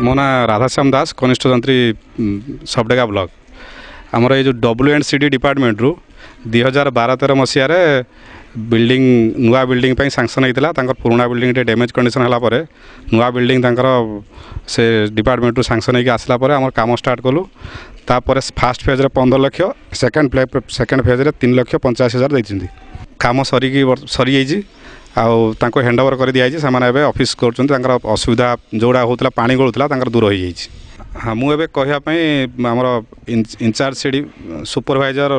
मो ना राधाश्याम दास कनिष्ठ जंत्री सबडेगा ब्लॉक आमर ये जो WNCD डिपार्टमेंट रु 2012-13 मसीह बिल्डिंग नुआ बिल्डिंग पे सांसन होता पुराना बिल्डिंग डैमेज कंडीशन है नुआ बिल्डिंग से डिपार्टमेंट रु सांसन होकर आसला आम काम स्टार्ट कलु तापर fast phase 15 lakh second phase 3,85,000 देती काम सरी आउ हैंड ओवर कर दिखाई से ऑफिस कर असुविधा जोड़ा होता पानी गलुला दूर हो जाए। हाँ मुझे कहवाई आमर इंचार्ज सीडी सुपरवाइजर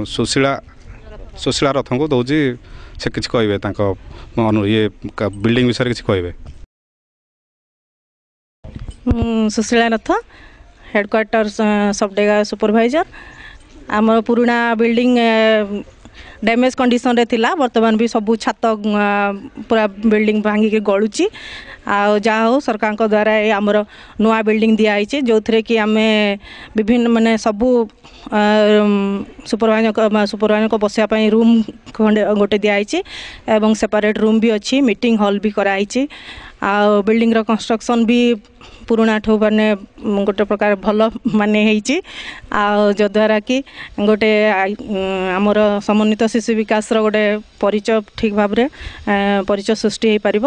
सुशीला रथ को दौजी से किसी कहे ये बिल्डिंग विषय किसी कहे। सुशीला रथ हेडक्वार्टर सबडेगा सुपरवाइजर आम पुराना बिल्डिंग डैमेज कंडीशन रे थिला वर्तमान भी सब छात पूरा बिल्डिंग भांगिक गलुची आ हो सरकार द्वारा आमर नुआ बिल्डिंग दिखाई जो थे कि आम विभिन्न माने सबू सुपरवाइजर को बसापी रूम खंडे गोटे दिखाई एवं सेपरेट रूम भी अच्छी मीटिंग हॉल भी कराई आ बिल्डिंग रो कंस्ट्रक्शन भी पुराना ठू माने गोटे प्रकार भल माने जद्वारा कि गोटे आमर समन्वित शिशु विकास गोटे परिचय ठीक भाव में परिचय सृष्टि हो पार।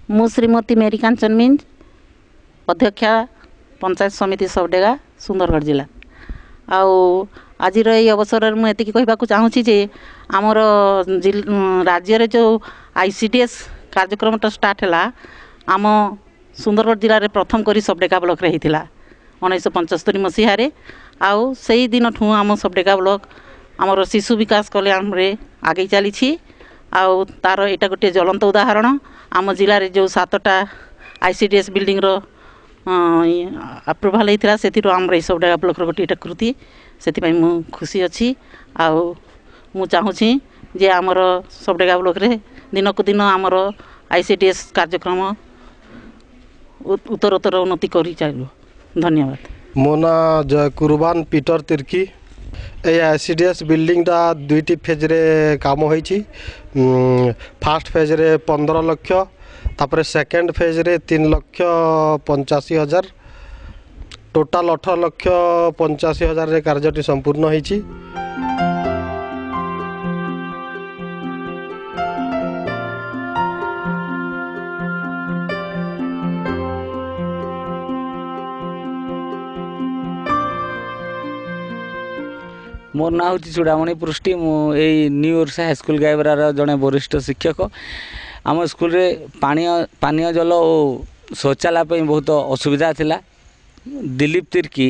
मु श्रीमती मेरी कांचन मिंज अध्यक्षा पंचायत समिति सबडेगा सुंदरगढ़ जिला आज अवसर में मुझे कहवाक चाहूँगी जे आमर राज्य रे जो ICDS कार्यक्रम स्टार्ट है आम सुंदरगढ़ जिले में प्रथम करी सबडेगा ब्लॉक रे होता 1975 मसीह आउ से ही दिन ठूँ आम सबडेगा ब्लॉक आमर शिशु विकास कल्याण रे आगे चली आउ तार यहाँ गोटे ज्वलंत उदाहरण आम जिले में जो 7टा ICDS बिल्डिंग रो अप्रूवाल होता से आम सबडेगा ब्लॉक गोटे कृति से मु खुशी अच्छी आउ चाहूँगी जे आमर सबडेगा ब्लॉक रे दिन को दिन आमर ICDS कार्यक्रम उत्तरोत्तर उन्नति करी चलो। धन्यवाद। मो ना जय कुर्बान पीटर तिर्की ये ICDS बिल्डिंग टा दुईटी फेज रे काम होईची फास्ट फेज रे 15 लाख तापर सेकेंड फेज रे 3,85,000 टोटाल 18,85,000 रे कार्यटी संपूर्ण होईची। मोर ना हूँ चूड़ामणि पृष्टि मुझे न्यू ओरसा हाईस्कल गायबरार जड़े वरिष्ठ शिक्षक आम स्कूल रे पानीय जल और शौचालय बहुत असुविधा थिला। दिलीप तिर्की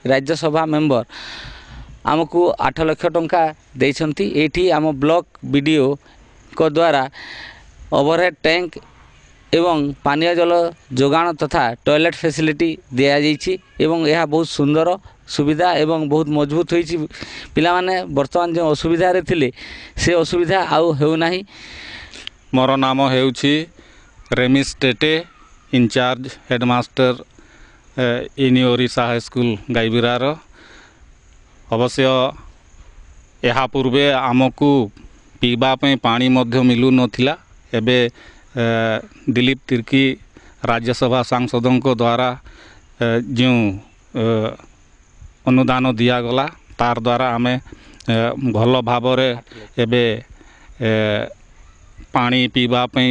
राज्यसभा मेंबर आमको 8 लाख टंका देइछंती। एठी आम ब्लॉक BDO को द्वारा ओवरहेड टैंक एवं पानीय जल जोगाण तथा टॉयलेट फैसिलिटी दिया जाइछि एवं यह बहुत सुंदर सुविधा एवं बहुत मजबूत होइछि। पिला माने वर्तमान जो असुविधा रे थिले से असुविधा आउ हेउ नाही। मोर नाम हेउछि रेमिस टेटे इंचार्ज हेडमास्टर इन ओरिसा हाईस्कल गाइबिरार। अवश्य यहा पूर्वे आमको पीवा पे पानी मध्य मिलू नथिला। एबे दिलीप तिर्की राज्यसभा सांसदों द्वारा जो अनुदान दिगला तार द्वारा आम भल भाव एबे पानी पीवा पे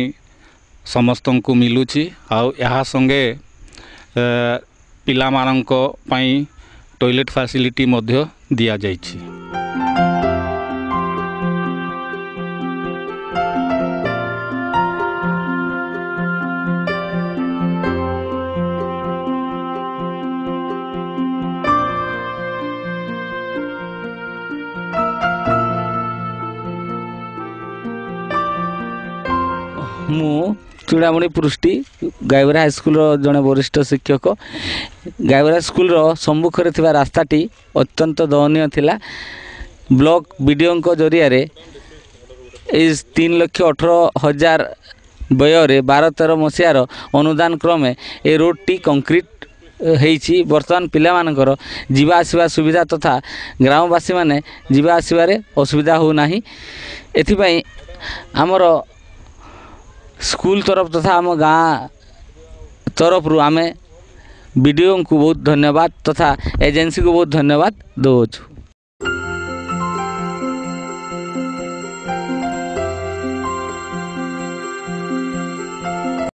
समस्त को मिलूची आउ यहा संगे पिला मानंको पई टॉयलेट फैसिलिटी मध्य दिया जाइछि। मु चूड़ामणि पृष्टि गायबरा हाईस्कल जड़े वरिष्ठ शिक्षक। गायबरा स्कूल सम्मुखें थिबा रास्ताटी अत्यंत दयनीय थिला। ब्लॉक BDO को जरिया 3,18,000 व्यय 12-13 मसीहार अनुदान क्रमे ए रोडटी कंक्रीट होईछि। वर्तमान पिला मानकर जीवा आसिबा सुविधा तथा ग्रामवासी माने जीवा आसिबारे असुविधा हो नाही। एथिपई आमर स्कूल तरफ तथा आम गाँ तरफ आम वीडियो को बहुत धन्यवाद तथा एजेंसी को बहुत धन्यवाद दौछु।